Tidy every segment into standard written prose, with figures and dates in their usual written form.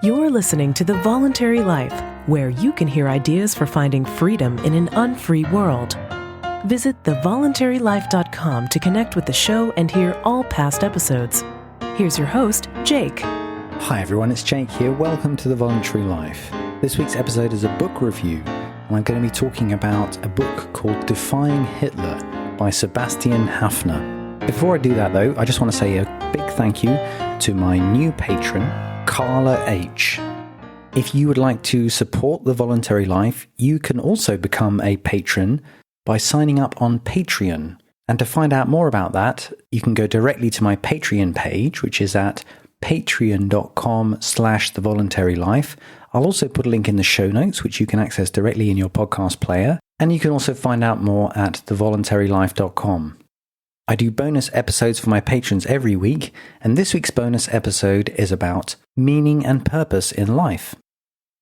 You're listening to The Voluntary Life, where you can hear ideas for finding freedom in an unfree world. Visit thevoluntarylife.com to connect with the show and hear all past episodes. Here's your host, Jake. Hi everyone, it's Jake here. Welcome to The Voluntary Life. This week's episode is a book review, and I'm going to be talking about a book called Defying Hitler by Sebastian Haffner. Before I do that though, I just want to say a big thank you to my new patron, Carla H. If you would like to support The Voluntary Life, you can also become a patron by signing up on Patreon. And to find out more about that, you can go directly to my Patreon page, which is at patreon.com/thevoluntarylife. I'll also put a link in the show notes, which you can access directly in your podcast player. And you can also find out more at thevoluntarylife.com. I do bonus episodes for my patrons every week, and this week's bonus episode is about meaning and purpose in life.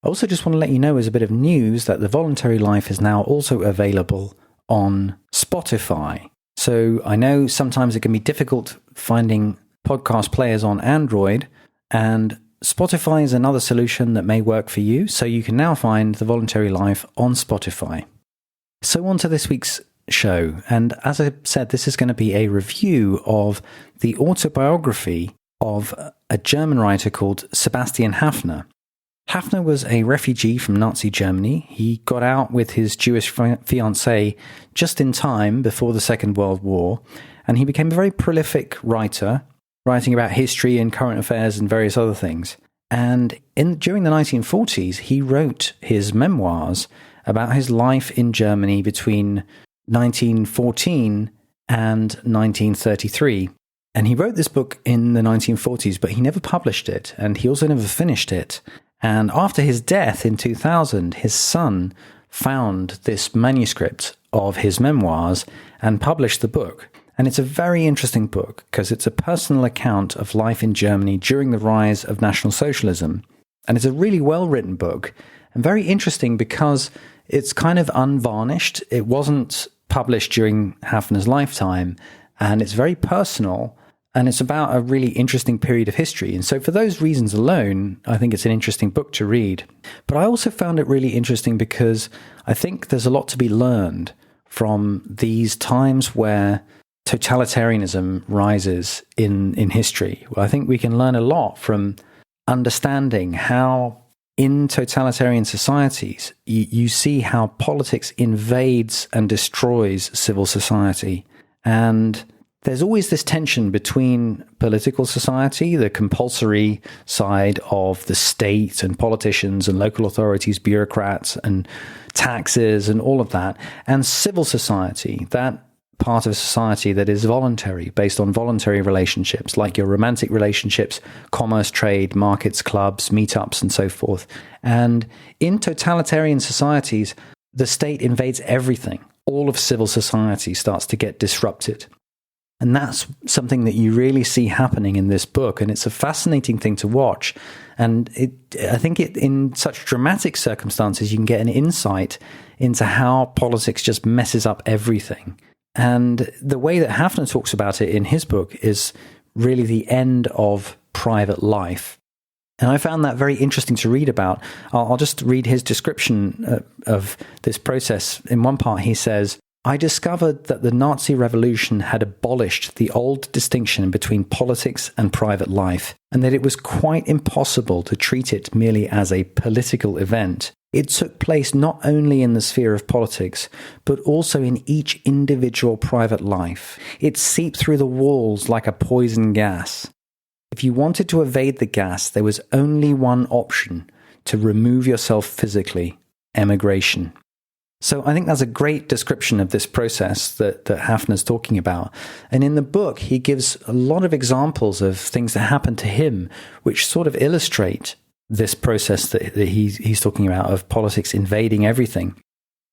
I also just want to let you know as a bit of news that The Voluntary Life is now also available on Spotify. So I know sometimes it can be difficult finding podcast players on Android, and Spotify is another solution that may work for you, so you can now find The Voluntary Life on Spotify. So on to this week's show, and as I said, this is going to be a review of the autobiography of a German writer called Sebastian Haffner. Haffner was a refugee from Nazi Germany. He got out with his Jewish fiancée just in time before the Second World War, and he became a very prolific writer, writing about history and current affairs and various other things. And during the 1940s, he wrote his memoirs about his life in Germany between 1914 and 1933. And he wrote this book in the 1940s, but he never published it, and he also never finished it. And after his death in 2000, his son found this manuscript of his memoirs and published the book. And it's a very interesting book because it's a personal account of life in Germany during the rise of National Socialism. And it's a really well-written book and very interesting because it's kind of unvarnished. It wasn't published during Haffner's lifetime, and it's very personal, and it's about a really interesting period of history. And so for those reasons alone, I think it's an interesting book to read. But I also found it really interesting because I think there's a lot to be learned from these times where totalitarianism rises in history. Well, I think we can learn a lot from understanding how in totalitarian societies, you see how politics invades and destroys civil society. And there's always this tension between political society, the compulsory side of the state and politicians and local authorities, bureaucrats and taxes and all of that, and civil society, that part of society that is voluntary, based on voluntary relationships, like your romantic relationships, commerce, trade, markets, clubs, meetups, and so forth. And in totalitarian societies, the state invades everything. All of civil society starts to get disrupted. And that's something that you really see happening in this book. And it's a fascinating thing to watch. And I think in such dramatic circumstances, you can get an insight into how politics just messes up everything. And the way that Haffner talks about it in his book is really the end of private life. And I found that very interesting to read about. I'll just read his description of this process. In one part, he says, "I discovered that the Nazi revolution had abolished the old distinction between politics and private life, and that it was quite impossible to treat it merely as a political event. It took place not only in the sphere of politics, but also in each individual private life. It seeped through the walls like a poison gas. If you wanted to evade the gas, there was only one option: to remove yourself physically, emigration." So I think that's a great description of this process that Haffner's talking about. And in the book, he gives a lot of examples of things that happened to him, which sort of illustrate this process that he's talking about of politics invading everything.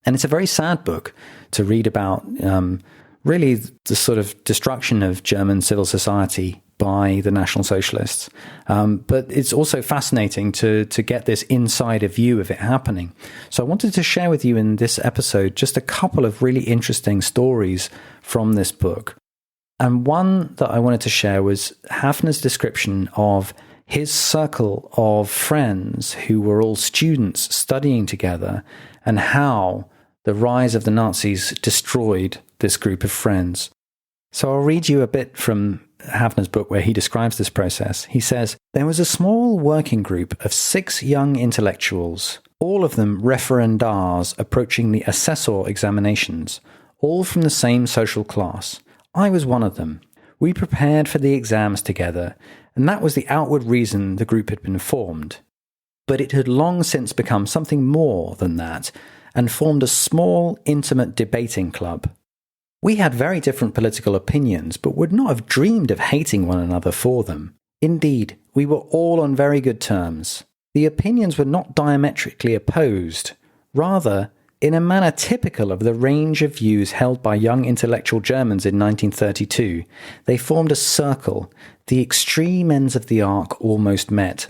And it's a very sad book to read about, really the sort of destruction of German civil society by the National Socialists. But it's also fascinating to get this insider view of it happening. So I wanted to share with you in this episode just a couple of really interesting stories from this book. And one that I wanted to share was Haffner's description of his circle of friends who were all students studying together, and how the rise of the Nazis destroyed this group of friends. So I'll read you a bit from Haffner's book where he describes this process. He says, "There was a small working group of 6 young intellectuals, all of them referendars approaching the assessor examinations, all from the same social class. I was one of them. We prepared for the exams together, and that was the outward reason the group had been formed. But it had long since become something more than that, and formed a small, intimate debating club. We had very different political opinions, but would not have dreamed of hating one another for them. Indeed, we were all on very good terms. The opinions were not diametrically opposed. Rather, in a manner typical of the range of views held by young intellectual Germans in 1932, they formed a circle. The extreme ends of the arc almost met.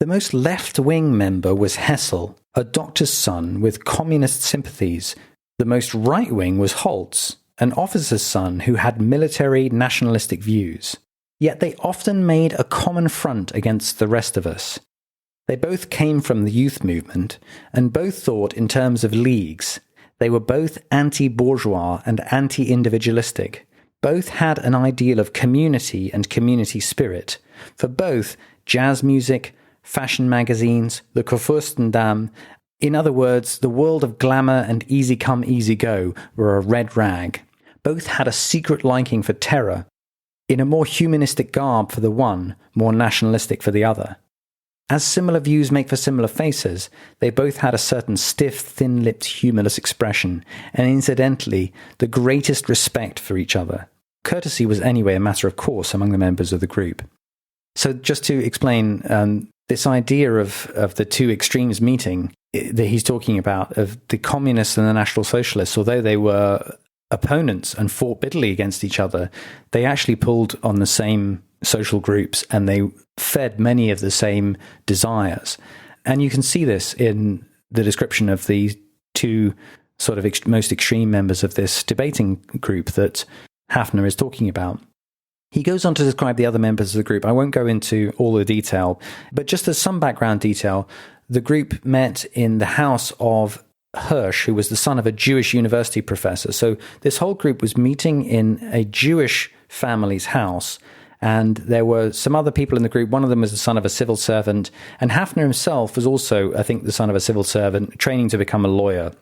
The most left-wing member was Hessel, a doctor's son with communist sympathies. The most right-wing was Holtz, an officer's son who had military nationalistic views. Yet they often made a common front against the rest of us. They both came from the youth movement, and both thought in terms of leagues. They were both anti-bourgeois and anti-individualistic. Both had an ideal of community and community spirit. For both, jazz music, fashion magazines, the Kurfürstendamm, in other words, the world of glamour and easy come, easy go, were a red rag. Both had a secret liking for terror, in a more humanistic garb for the one, more nationalistic for the other. As similar views make for similar faces, they both had a certain stiff, thin-lipped, humourless expression, and incidentally, the greatest respect for each other. Courtesy was anyway a matter of course among the members of the group. So just to explain this idea of the two extremes meeting that he's talking about, of the communists and the National Socialists, although they were opponents and fought bitterly against each other, they actually pulled on the same social groups and they fed many of the same desires. And you can see this in the description of the two sort of most extreme members of this debating group that Haffner is talking about. He goes on to describe the other members of the group. I won't go into all the detail, but just as some background detail, the group met in the house of Hirsch, who was the son of a Jewish university professor. So this whole group was meeting in a Jewish family's house, and there were some other people in the group. One of them was the son of a civil servant, and Haffner himself was also, I think, the son of a civil servant, training to become a lawyer.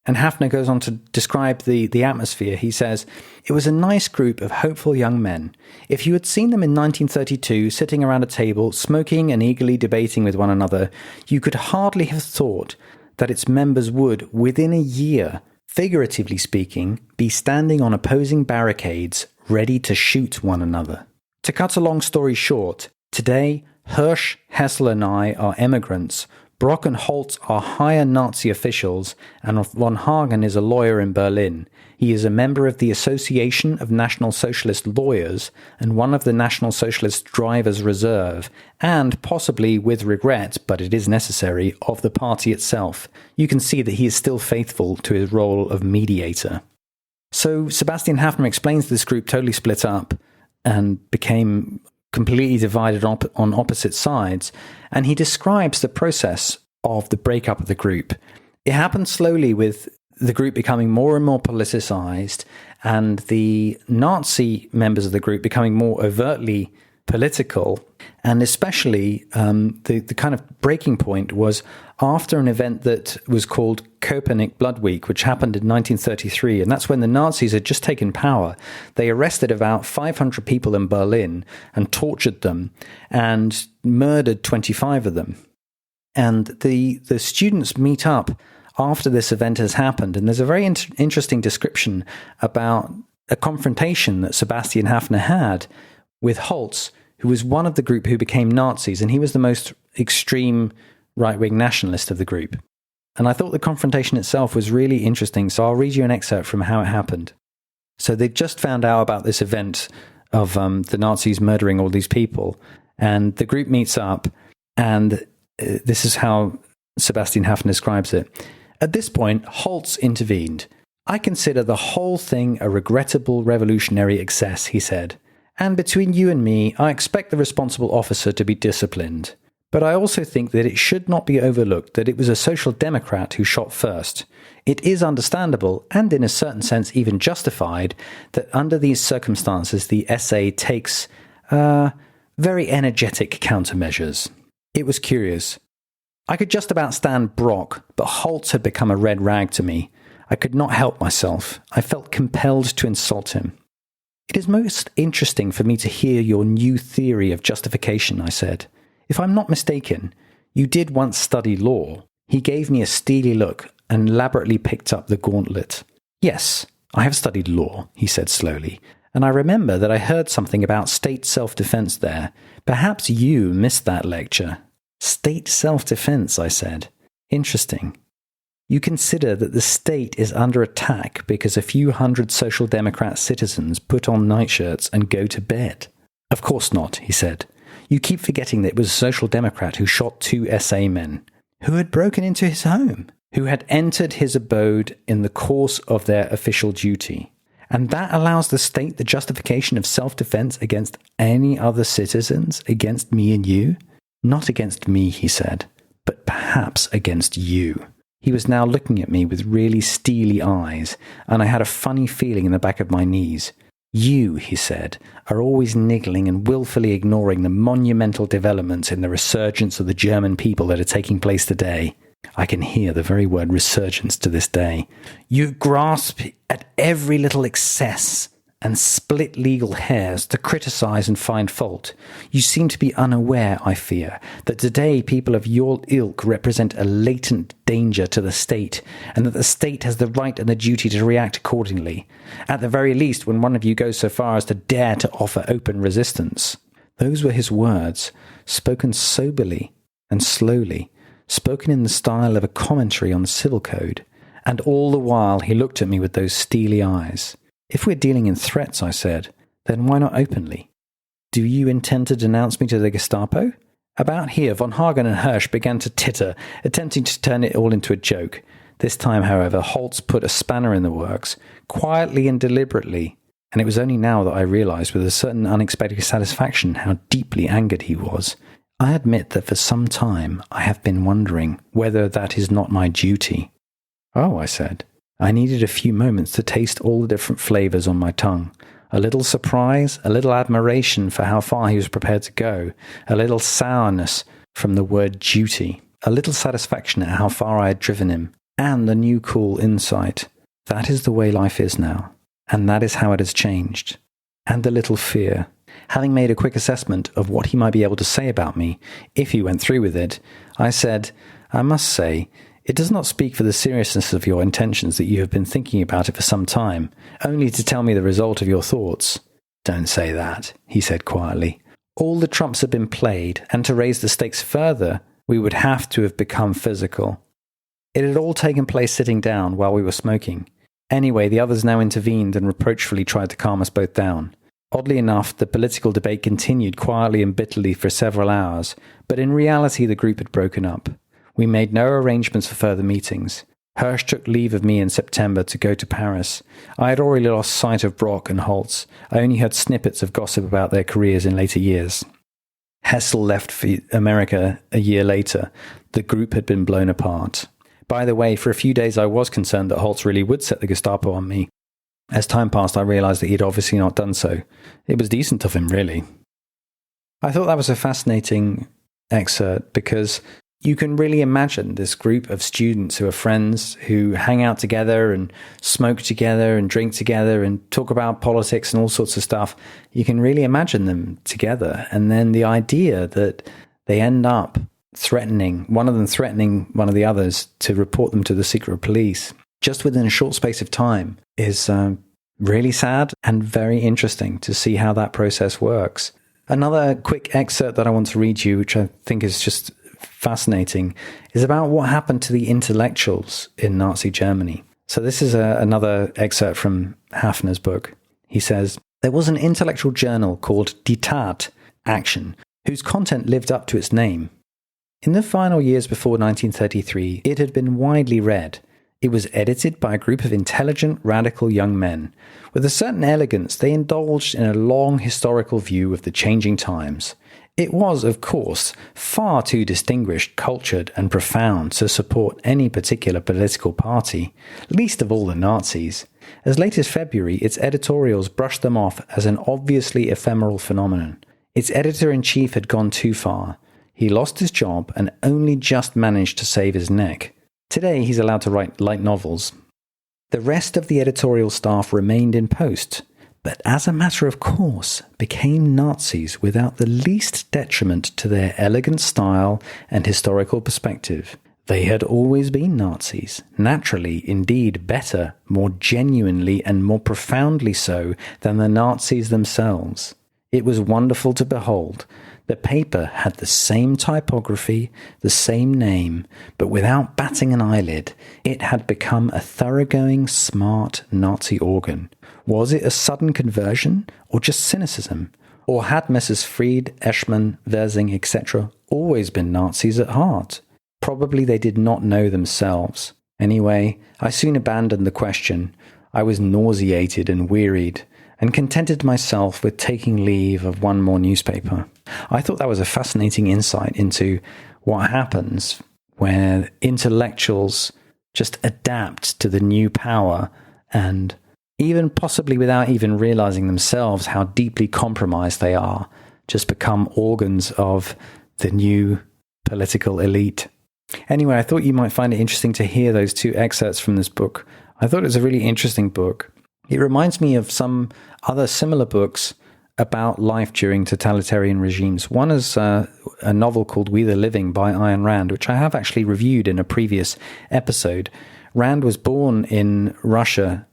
And Haffner goes on to describe the atmosphere. He says, "It was a nice group of hopeful young men. If you had seen them in 1932 sitting around a table, smoking and eagerly debating with one another, you could hardly have thought that its members would, within a year, figuratively speaking, be standing on opposing barricades, ready to shoot one another. To cut a long story short, today, Hirsch, Hessel and I are emigrants. Brock and Holtz are higher Nazi officials, and von Hagen is a lawyer in Berlin. He is a member of the Association of National Socialist Lawyers and one of the National Socialist Drivers' Reserve, and possibly, with regret, but it is necessary, of the party itself. You can see that he is still faithful to his role of mediator." So Sebastian Haffner explains this group totally split up and became completely divided on opposite sides, and he describes the process of the breakup of the group. It happened slowly, with the group becoming more and more politicized and the Nazi members of the group becoming more overtly political. And especially the kind of breaking point was after an event that was called Köpenick Blood Week, which happened in 1933. And that's when the Nazis had just taken power. They arrested about 500 people in Berlin and tortured them and murdered 25 of them. And the students meet up after this event has happened. And there's a very interesting description about a confrontation that Sebastian Haffner had with Holtz, who was one of the group who became Nazis, and he was the most extreme right-wing nationalist of the group. And I thought the confrontation itself was really interesting, so I'll read you an excerpt from how it happened. So they just found out about this event of the Nazis murdering all these people, and the group meets up, and this is how Sebastian Haffner describes it. At this point, Holtz intervened. "I consider the whole thing a regrettable revolutionary excess," he said. And between you and me, I expect the responsible officer to be disciplined. But I also think that it should not be overlooked that it was a social democrat who shot first. It is understandable, and in a certain sense even justified, that under these circumstances the SA takes very energetic countermeasures. It was curious. I could just about stand Brock, but Holtz had become a red rag to me. I could not help myself. I felt compelled to insult him. It is most interesting for me to hear your new theory of justification, I said. If I'm not mistaken, you did once study law. He gave me a steely look and elaborately picked up the gauntlet. Yes, I have studied law, he said slowly, and I remember that I heard something about state self-defense there. Perhaps you missed that lecture. State self-defense, I said. Interesting. You consider that the state is under attack because a few hundred Social Democrat citizens put on nightshirts and go to bed. Of course not, he said. You keep forgetting that it was a Social Democrat who shot 2 SA men, who had broken into his home, who had entered his abode in the course of their official duty. And that allows the state the justification of self-defense against any other citizens, against me and you? Not against me, he said, but perhaps against you. He was now looking at me with really steely eyes, and I had a funny feeling in the back of my knees. You, he said, are always niggling and willfully ignoring the monumental developments in the resurgence of the German people that are taking place today. I can hear the very word resurgence to this day. You grasp at every little excess and split legal hairs to criticize and find fault. You seem to be unaware, I fear, that today people of your ilk represent a latent danger to the state, and that the state has the right and the duty to react accordingly, at the very least when one of you goes so far as to dare to offer open resistance. Those were his words, spoken soberly and slowly, spoken in the style of a commentary on the civil code, and all the while he looked at me with those steely eyes. If we're dealing in threats, I said, then why not openly? Do you intend to denounce me to the Gestapo? About here, von Hagen and Hirsch began to titter, attempting to turn it all into a joke. This time, however, Holtz put a spanner in the works, quietly and deliberately, and it was only now that I realized with a certain unexpected satisfaction how deeply angered he was. I admit that for some time I have been wondering whether that is not my duty. Oh, I said. I needed a few moments to taste all the different flavors on my tongue. A little surprise, a little admiration for how far he was prepared to go, a little sourness from the word duty, a little satisfaction at how far I had driven him, and the new cool insight. That is the way life is now, and that is how it has changed. And a little fear. Having made a quick assessment of what he might be able to say about me, if he went through with it, I said, I must say, it does not speak for the seriousness of your intentions that you have been thinking about it for some time, only to tell me the result of your thoughts. Don't say that, he said quietly. All the trumps have been played, and to raise the stakes further, we would have to have become physical. It had all taken place sitting down while we were smoking. Anyway, the others now intervened and reproachfully tried to calm us both down. Oddly enough, the political debate continued quietly and bitterly for several hours, but in reality the group had broken up. We made no arrangements for further meetings. Hirsch took leave of me in September to go to Paris. I had already lost sight of Brock and Holtz. I only heard snippets of gossip about their careers in later years. Hessel left for America a year later. The group had been blown apart. By the way, for a few days I was concerned that Holtz really would set the Gestapo on me. As time passed, I realized that he had obviously not done so. It was decent of him, really. I thought that was a fascinating excerpt because you can really imagine this group of students who are friends, who hang out together and smoke together and drink together and talk about politics and all sorts of stuff. You can really imagine them together. And then the idea that they end up one of them threatening one of the others to report them to the secret police just within a short space of time is really sad and very interesting to see how that process works. Another quick excerpt that I want to read you, which I think is just fascinating, is about what happened to the intellectuals in Nazi Germany. So this is another excerpt from Haffner's book. He says, there was an intellectual journal called Die Tat, Action, whose content lived up to its name. In the final years before 1933, it had been widely read. It was edited by a group of intelligent, radical young men. With a certain elegance, they indulged in a long historical view of the changing times. It was, of course, far too distinguished, cultured, and profound to support any particular political party, least of all the Nazis. As late as February, its editorials brushed them off as an obviously ephemeral phenomenon. Its editor-in-chief had gone too far. He lost his job and only just managed to save his neck. Today, he's allowed to write light novels. The rest of the editorial staff remained in post, but as a matter of course, became Nazis without the least detriment to their elegant style and historical perspective. They had always been Nazis, naturally, indeed better, more genuinely and more profoundly so than the Nazis themselves. It was wonderful to behold. The paper had the same typography, the same name, but without batting an eyelid, it had become a thoroughgoing, smart Nazi organ. Was it a sudden conversion, or just cynicism? Or had Messrs. Fried, Eschmann, Wersing, etc. always been Nazis at heart? Probably they did not know themselves. Anyway, I soon abandoned the question. I was nauseated and wearied, and contented myself with taking leave of one more newspaper. I thought that was a fascinating insight into what happens where intellectuals just adapt to the new power and even possibly without even realizing themselves how deeply compromised they are, just become organs of the new political elite. Anyway, I thought you might find it interesting to hear those two excerpts from this book. I thought it was a really interesting book. It reminds me of some other similar books about life during totalitarian regimes. One is a novel called We the Living by Ayn Rand, which I have actually reviewed in a previous episode. Rand was born in Russia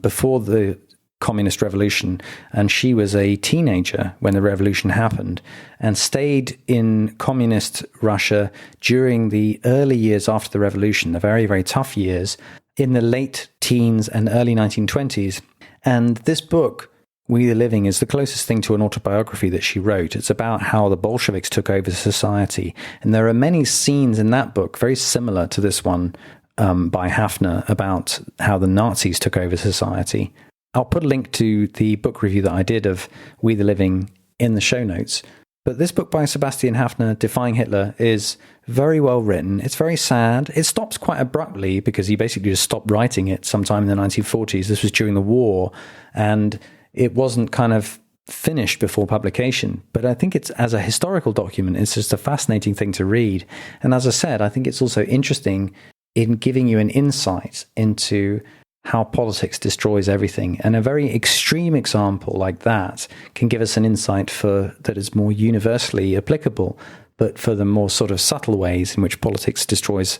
before the communist revolution, and she was a teenager when the revolution happened and stayed in communist Russia during the early years after the revolution, the very, very tough years, in the late teens and early 1920s. And this book, We the Living, is the closest thing to an autobiography that she wrote. It's about how the Bolsheviks took over society. And there are many scenes in that book very similar to this one by Haffner about how the Nazis took over society. I'll put a link to the book review that I did of We the Living in the show notes. But this book by Sebastian Haffner, Defying Hitler, is very well written. It's very sad. It stops quite abruptly because he basically just stopped writing it sometime in the 1940s. This was during the war, and it wasn't kind of finished before publication. But I think it's, as a historical document, it's just a fascinating thing to read. And as I said, I think it's also interesting in giving you an insight into how politics destroys everything. And a very extreme example like that can give us an insight that is more universally applicable, but for the more sort of subtle ways in which politics destroys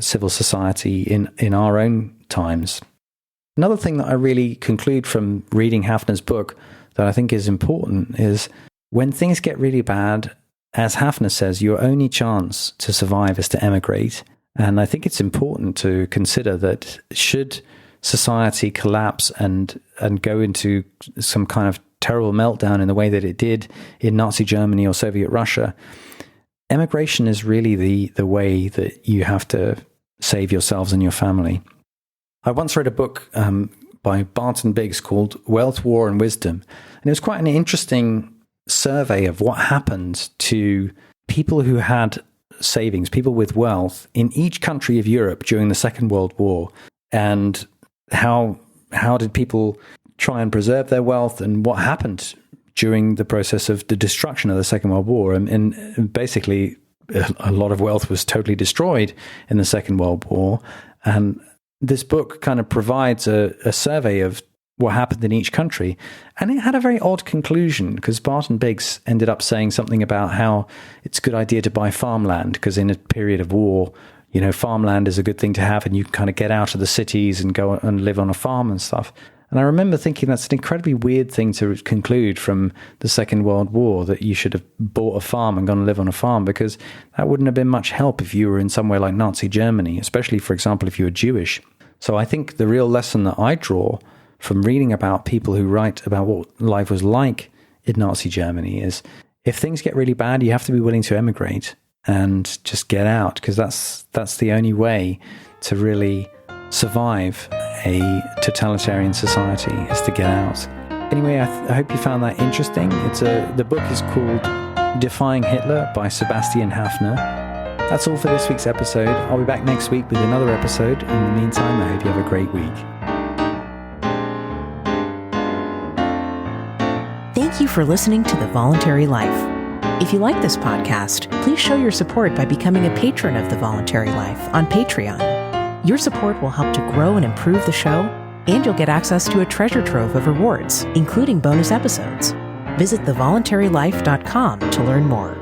civil society in our own times. Another thing that I really conclude from reading Haffner's book that I think is important is when things get really bad, as Haffner says, your only chance to survive is to emigrate. And I think it's important to consider that should society collapse and go into some kind of terrible meltdown in the way that it did in Nazi Germany or Soviet Russia, emigration is really the way that you have to save yourselves and your family. I once read a book by Barton Biggs called Wealth, War and Wisdom, and it was quite an interesting survey of what happened to people who had savings, people with wealth in each country of Europe during the Second World War, and how did people try and preserve their wealth, and what happened during the process of the destruction of the Second World War. And basically, a lot of wealth was totally destroyed in the Second World War. And this book kind of provides a survey of what happened in each country. And it had a very odd conclusion, because Barton Biggs ended up saying something about how it's a good idea to buy farmland, because in a period of war, farmland is a good thing to have, and you can kind of get out of the cities and go and live on a farm and stuff. And I remember thinking that's an incredibly weird thing to conclude from the Second World War, that you should have bought a farm and gone and live on a farm, because that wouldn't have been much help if you were in somewhere like Nazi Germany, especially, for example, if you were Jewish. So I think the real lesson that I draw from reading about people who write about what life was like in Nazi Germany is, if things get really bad, you have to be willing to emigrate and just get out, because that's the only way to really survive a totalitarian society is to get out. Anyway, I hope you found that interesting. The book is called Defying Hitler by Sebastian Haffner. That's all for this week's episode. I'll be back next week with another episode. In the meantime, I hope you have a great week. Thank you for listening to The Voluntary Life. If you like this podcast, please show your support by becoming a patron of The Voluntary Life on Patreon. Your support will help to grow and improve the show, and you'll get access to a treasure trove of rewards, including bonus episodes. Visit thevoluntarylife.com to learn more.